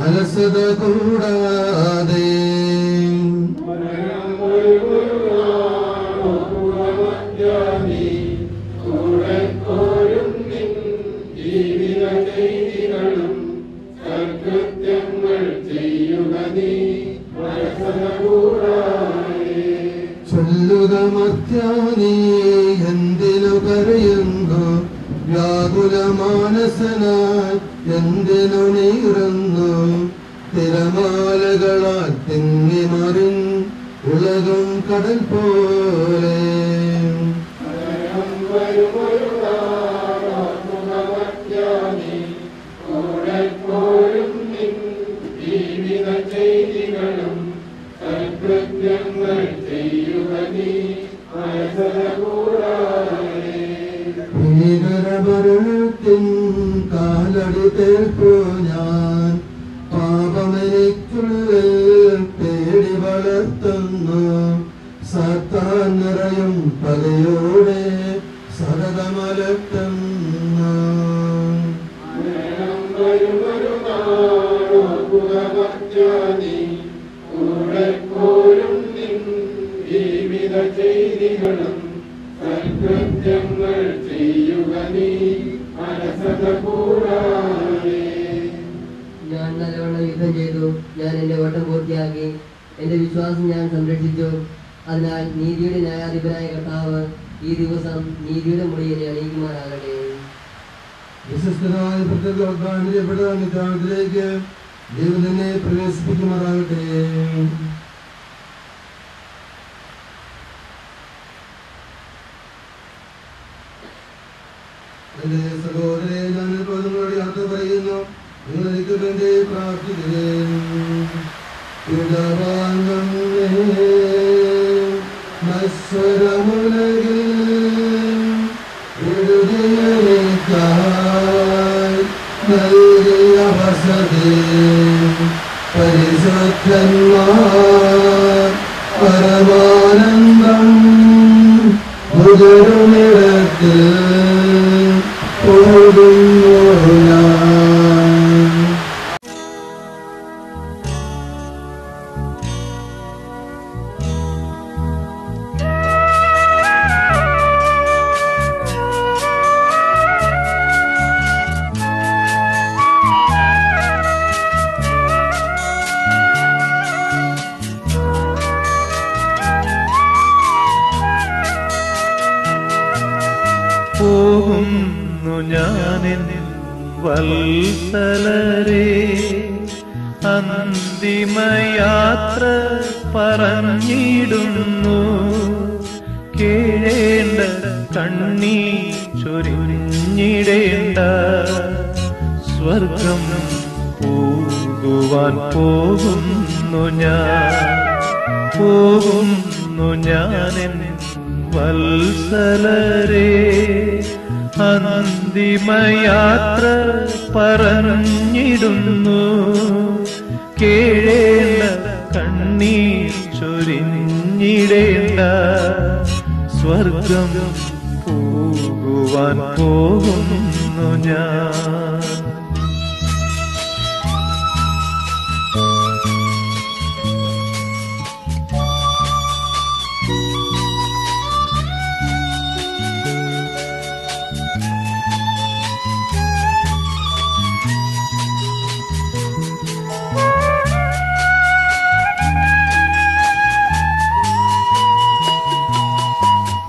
അലസത കൂടാതെ. ചൊല്ലുക മർത്യാനീ എന്തിനു കരയുന്നു, വ്യാകുല മാനസനായി എന്തിനു നീറുന്നു. തിരമാലകളാൽ തിങ്ങിമറിൻ ഉലകം കടൽ പോലെ. ഭീകരഭരണത്തിൻ കാലടി തേൽപ്പു ഞാൻ, പാപമെനിക്കുള്ളിൽ പേടി വളർത്തുന്നു. സാത്താൻ നിറയും പകയോടെ സതതമലട്ടുന്നു. ഞാൻ നല്ലവണ്ണം യുദ്ധം ചെയ്തു, ഞാൻ എന്റെ ഓട്ടം പൂർത്തിയാക്കി, എന്റെ വിശ്വാസം ഞാൻ സംരക്ഷിച്ചു. അതിനാൽ നീതിയുടെ ന്യായാധിപനായ കർത്താവ് ഈ ദിവസം നീതിയുടെ മുടിയെ അണിയിക്കുമാറാകട്ടെ. വിശ്വസ്തനായ പ്രത്യേകത്തിലേക്ക് ദൈവം തന്നെ പ്രവേശിപ്പിക്കുമാറാകട്ടെ. എന്റെ സഹോദരനെ, ഞാൻ നിങ്ങളോട് യാത്ര പറയുന്നു. നിങ്ങൾ എനിക്ക് വേണ്ടി പ്രാർത്ഥിക്കുകയും നൽകിയ വസതി പരിശുദ്ധന്മാർ പരമാനന്ദം മുതലുമിടത്തിൽ പോകുന്നു ഞാൻ. പോകുന്നു ഞാനെൻ വത്സലരേ, അന്തിമയാത്ര പറഞ്ഞിടുന്നു. കേഴേണ്ട കണ്ണീ ചൊരിഞ്ഞിടേണ്ട, സ്വർഗം പോകുവാൻ പോകുന്നു ഞാൻ. പോകുന്നു ഞാനെൻ വത്സലരേ, അന്തിമയാത്ര പറഞ്ഞിടുന്നു. കേഴേണ്ട കണ്ണീർ ചൊരിഞ്ഞിടേണ്ട, സ്വർഗം പോകുവാൻ പോകുന്നു ഞാൻ.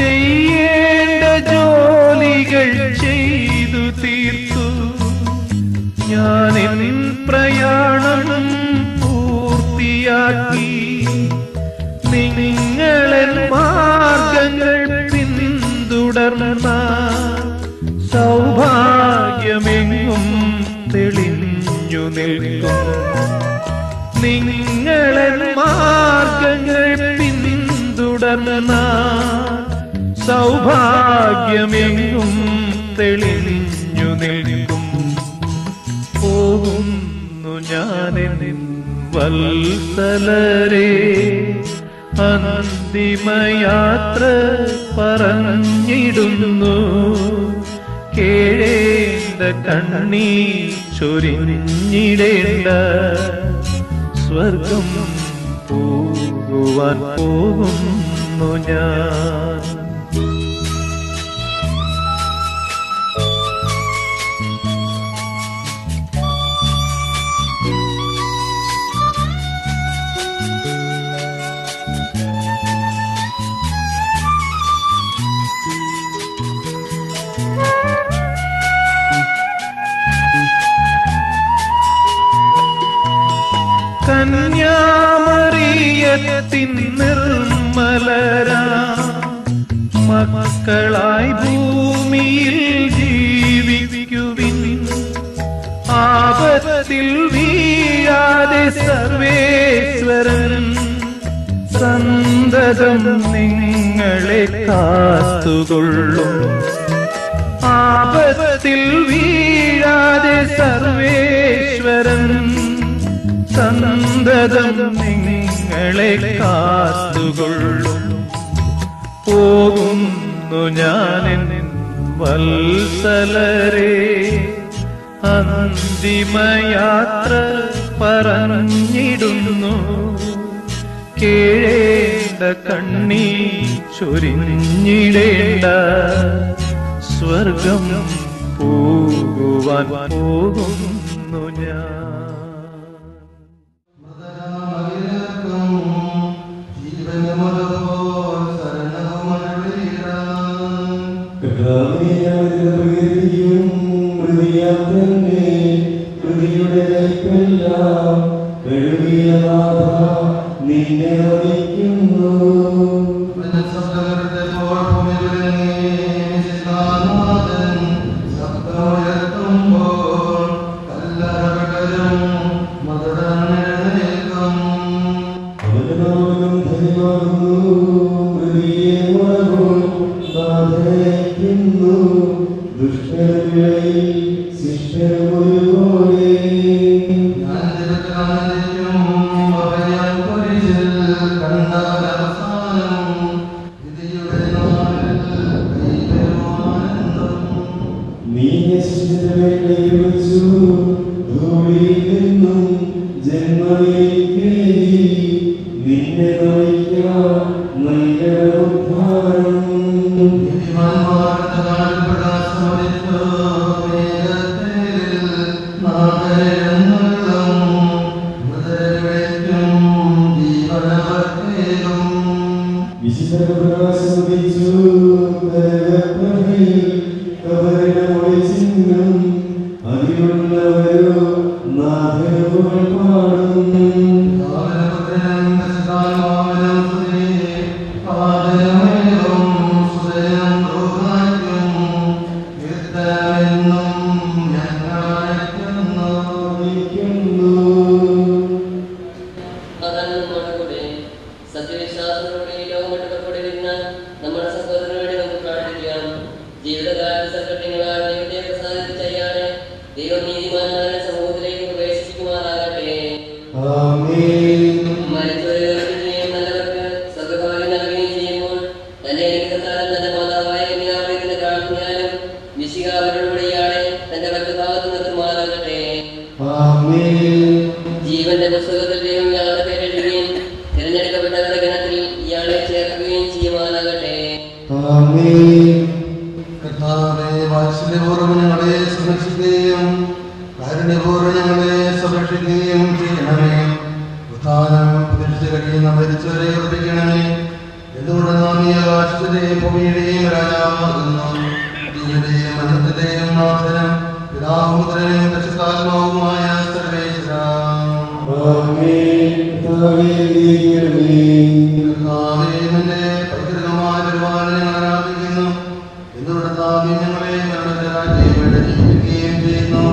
ചെയ്യേണ്ട ജോലികൾ ചെയ്തു തീർത്തു, ഞാനെൻ പ്രയാണം പൂർത്തിയാക്കി. നിങ്ങളെൻ മാർഗങ്ങൾ പിന്തുടർന്ന, സൗഭാഗ്യമെങ്ങും തെളിഞ്ഞു നിൽക്കും. നിങ്ങളെൻ മാർഗങ്ങൾ പിന്തുടർന്ന, സൗഭാഗ്യമെങ്ങും തെളിഞ്ഞു നിൽക്കും. പോകുന്നു ഞാനെൻ വത്സലരേ, അന്തിമയാത്ര പറഞ്ഞിടുന്നു. കേഴേണ്ട കണ്ണീർ ചൊരിഞ്ഞിടേണ്ട സ്വർഗം പോകുവാൻ പോകുന്നു ഞാൻ. കന്യാമറിയത്തിൻ നിർമ്മലരാ മക്കളായി ഭൂമിയിൽ ജീവിക്കുവിൻ. ആപത്തിൽ വീഴാതെ സർവേശ്വരൻ സന്തതം നിങ്ങളെ കാത്തുകൊള്ളും. ആപത്തിൽ വീഴാതെ സർവേശ്വരൻ സന്തതം നിങ്ങളെ കാത്തുകൊള്ളും. പോകുന്നു ഞാനെൻ വത്സലരെ, അന്തിമയാത്ര പറഞ്ഞിടുന്നു. കേഴേണ്ട കണ്ണീർ ചൊരിഞ്ഞിടേണ്ട സ്വർഗം പോകുവാൻ പോകുന്നു ഞാൻ. നിന്നെ വഹിക്കുന്നു. ജീവന്റെ പുസ്തകത്തിൽ ഇയാളുടെ പേരെഴുതുകയും തിരഞ്ഞെടുക്കപ്പെട്ടവരുടെ ഗണത്തിൽ ഇയാളെ ചേർക്കുകയും ചെയ്യുവാനാകട്ടെ. വാത്സല്യപൂർവ്വം ഞങ്ങളെ സംരക്ഷിക്കുകയും കാരുണ്യപൂർവ്വം ഞങ്ങളെ സംരക്ഷിക്കുകയും ചെയ്യണമേ. ഉത്ഥാനം പ്രതീക്ഷിച്ച് കഴിയുന്ന മരിച്ചവരെ ഉറപ്പിക്കണമേ. എന്തുകൊണ്ട് നാം ഈ ആകാശത്തിന്റെയും ഭൂമിയുടെയും രാജാവാകുന്നു. ജീവന്റെയും മരണത്തിന്റെയും നാഥനും പിതാവും പുത്രനും പരിശുദ്ധാത്മാവുമായ സർവേശ്വരാ, നിന്റെ പൈതൃകമായ പരിപാലനം ഞങ്ങൾ ആരാധിക്കുന്നു. എന്തുകൊണ്ട് നാം ഞങ്ങളെ മരണത്തെ ജീവിക്കുകയും ചെയ്യുന്നു.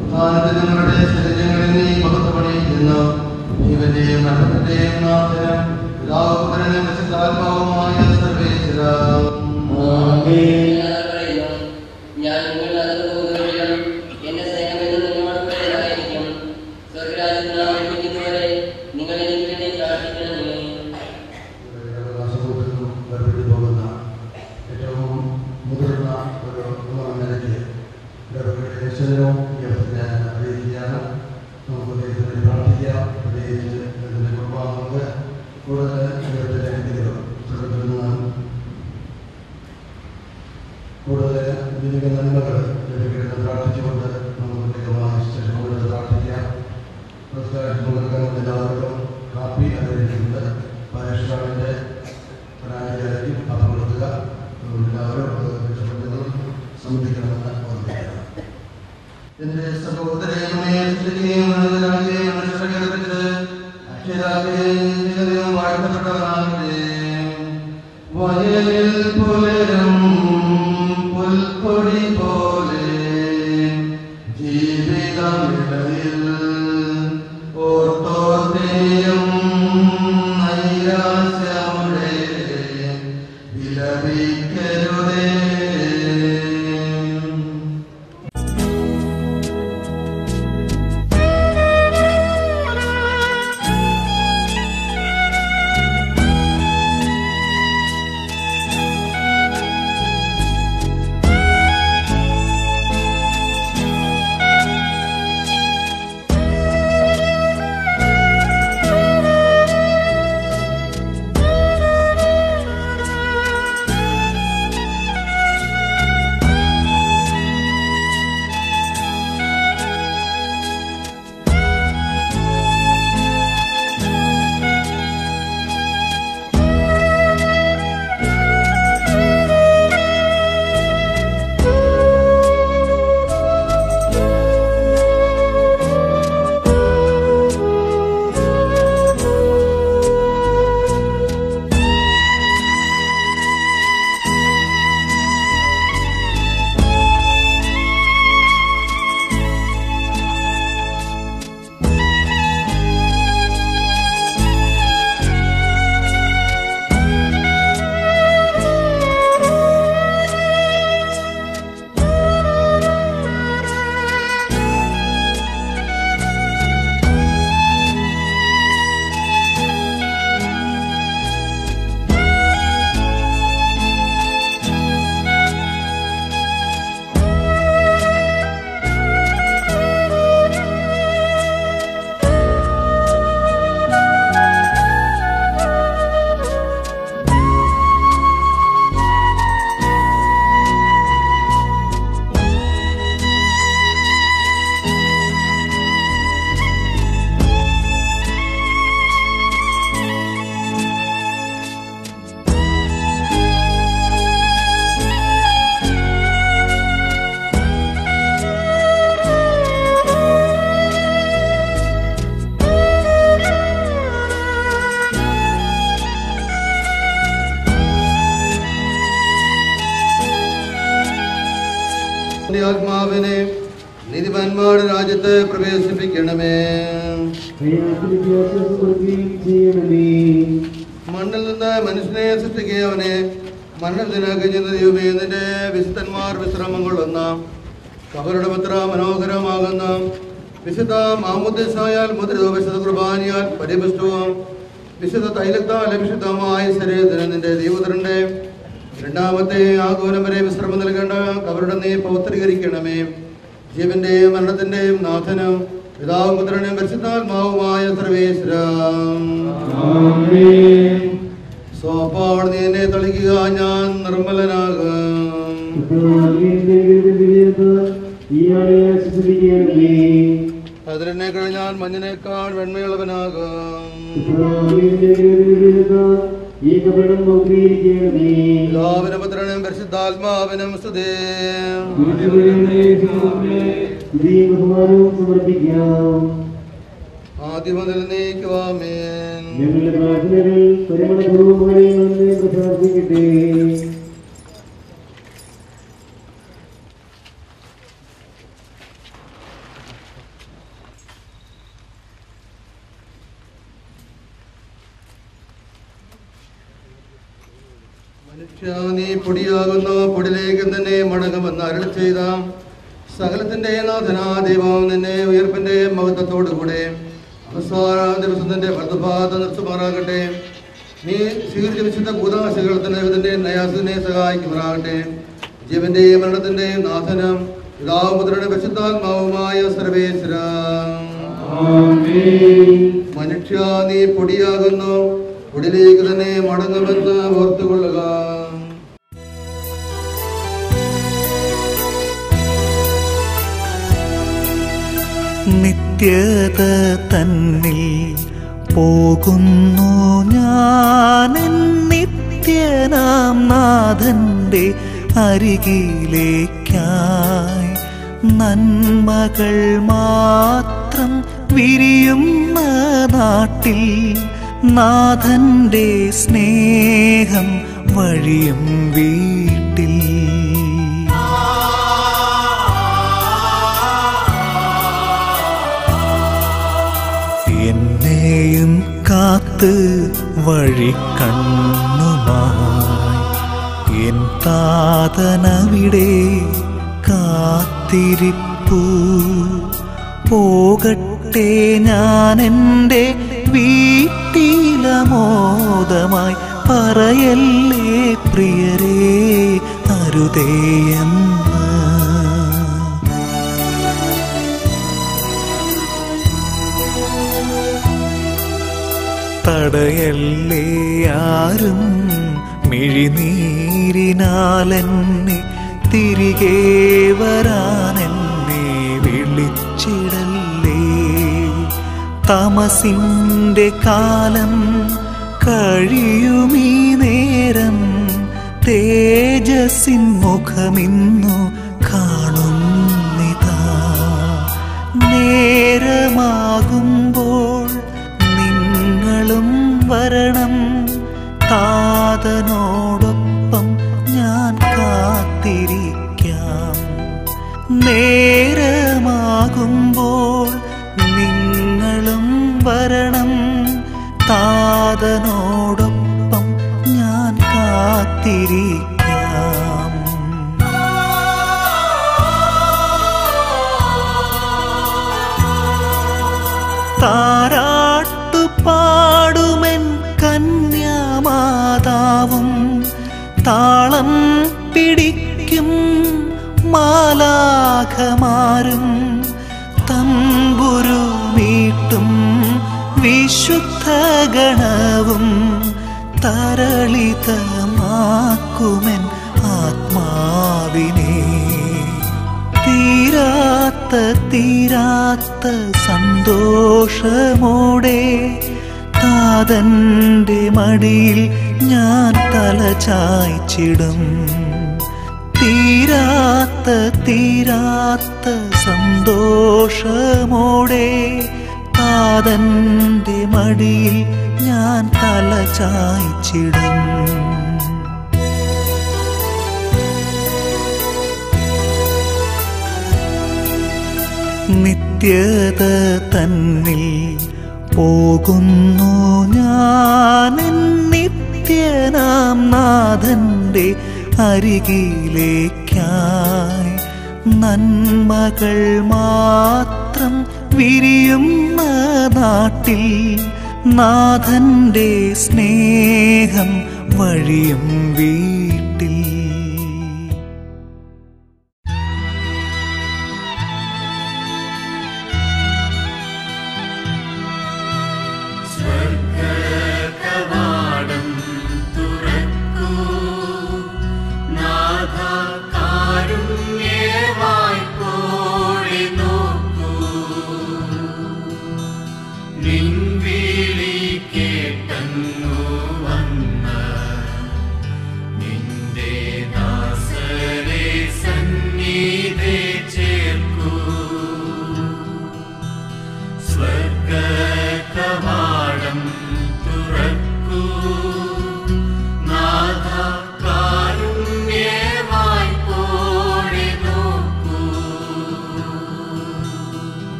ഉത്ഥാനത്തിൽ ഞങ്ങളുടെ ശരീരങ്ങളിൽ നീ മഹത്വമണിയിക്കുന്നു. ജീവന്റെയും മരണത്തിന്റെയും നാഥനും പിതാവും പുത്രനും പരിശുദ്ധാത്മാവുമായ സർവേശ്വരാ, ഞാൻ എന്നെ സ്നേഹമെന്ന് നിങ്ങളോട് പറയുന്നതായിരിക്കും. സ്വർഗരാജ്യത്തിൽ നാം എത്തിക്കുന്നവരെ നിങ്ങൾ എനിക്ക് വേണ്ടി പ്രാർത്ഥിക്കണമേ. പോകുന്ന ഏറ്റവും മുതിർന്ന ഒരു നിലയ്ക്ക് വയലിൽ പുലരും പുൽക്കൊടി പോലെ ജീവിതമിടയിൽ ഓർത്തോർത്തേയും നൈരാശ്യമുടെ വിലപിക്കരുതേ. ആത്മാവിനെ നീതിമാന്മാരുടെ രാജ്യത്ത് പ്രവേശിപ്പിക്കണമേ. മണ്ണിൽ നിന്ന് മനുഷ്യനെ സൃഷ്ടിക്കുകയവനെ മരണത്തിനാക്കി ചെന്ന ദൈവമേ, നിന്റെ വിശുദ്ധന്മാർ വിശ്രമം കൊള്ളുന്ന കബറുടെ പത്ര മനോഹരമാകുന്ന വിശുദ്ധ മാമുദ്ദേശായാൽ മുദ്രിതോ വിശുദ്ധ കുർബാനയാൽ പരിപുഷ്ടവും വിശുദ്ധ തൈലത്താൽ വിശുദ്ധമായ ശരീരത്തിന് നിന്റെ ദൈവപുത്രന്റെ രണ്ടാമത്തെ ആഗമനം വരെ വിശ്രമം നൽകേണ്ട കബറുടെ നീ പൗത്രീകരിക്കണമേ. ജീവന്റെയും മരണത്തിന്റെയും നാഥനും പിതാവും പുത്രനും പരിശുദ്ധാത്മാവുമായ സർവേശ്വര സോപ്പാട് നീ എന്നെ തളിക്കുക, ഞാൻ നിർമ്മലനാകും. അതിനെ കഴിഞ്ഞാൽ മഞ്ഞിനേക്കാൾ വെണ്മയുള്ളവനാകും. പിതാവിനും പുത്രനും പരിശുദ്ധാത്മാവിനും സ്തുതി. ആദ്യം മുതൽ നീക്കുവാമേൻ. മനുഷ്യ നീ പൊടിയാകുന്നു, പൊടിയിലേക്ക് തന്നെ മടങ്ങുമെന്ന് അരുളി ചെയ്ത സകലത്തിന്റെ നാഥനാ ദൈവം നിന്നെ ഉയർപ്പിന്റെ മഹത്വത്തോടുകൂടെ അവസാന ദിവസത്തിന്റെ വലതുഭാഗത്ത് നിർത്തുമാറാകട്ടെ. നീ സ്വീകരിച്ച വിശുദ്ധ ഭൂതാശകളത്തിന്റെ നയാസിനെ സഹായിക്കുമാറാകട്ടെ. ജീവന്റെയും മരണത്തിന്റെയും നാഥനം പിതാവും പുത്രനും പരിശുദ്ധാത്മാവുമായ സർവേശ്വര മനുഷ്യ നീ പൊടിയാകുന്നു, പൊടിയിലേക്ക് തന്നെ മടങ്ങുമെന്ന് ഓർത്തുകൊള്ളുക. നിത്യത തന്നിൽ പോകുന്നു ഞാൻ നിത്യനാം നാഥന്റെ അരികിലേക്കായി. നന്മകൾ മാത്രം വിരിയുന്ന നാട്ടിൽ നാഥന്റെ സ്നേഹം വഴിയും വീട്ടിൽ എന്നെയും കാത്ത് വഴി കണ്ണുമായി എൻ താതനവിടെ കാത്തിരിപ്പു പോകട്ടെ ഞാൻ എൻ്റെ വീട്ടിലമോദമായി പറയല്ലേ പ്രിയരേ അരുതേയെന്ന് തടയല്ലേ ആരും മിഴിനീരിനാലെന്നെ തിരികെ വരാനെന്നെ വിളിച്ചിടല്ലേ തമസിൻ്റെ കാലം കഴിയുമീ നേരം തേജസ്സിൻ മുഖമിന്നു കാണുന്നിതാ നേരമാകുമ്പോൾ നിങ്ങളും വരണം താതനോടൊപ്പം ഞാൻ കാത്തിരിക്കാം നേരമാകുമ്പോൾ നിങ്ങളും വരണം താതനോടൊപ്പം ഞാൻ കാത്തിരിക്കാം താരാട്ടുപാടുമെൻ കന്യാമാതാവും താളം പിടിക്കും മാലാഖമാരും തമ്പുരു മീട്ടും വിശുദ്ധ ഗണവും തരളിതമാക്കുമെൻ ആത്മാവിനെ തീരാത്ത സന്തോഷമോടെ താതന്റെ മടിയിൽ ഞാൻ തല ചായ്ച്ചിടും തീരാത്ത സന്തോഷമോടെ താതന്റെ മടിയിൽ ഞാൻ തല ചായ്ച്ചിടും നിത്യത തന്നിൽ പോകുന്നു ഞാൻ നിത്യനാം നാഥന്റെ അരികിലേക്കായി നന്മകൾ മാത്രം വിരിയുന്ന നാട്ടിൽ നാഥന്റെ സ്നേഹം വഴിയും വീട്ടിൽ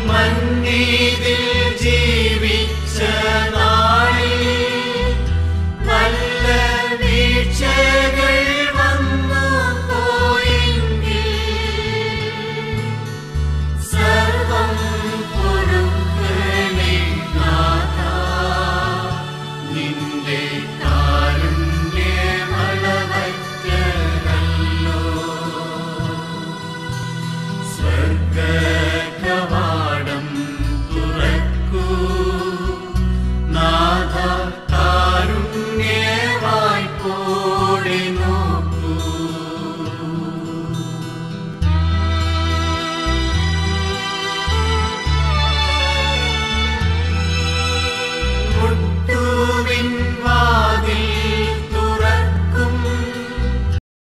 മന്നീതിൽ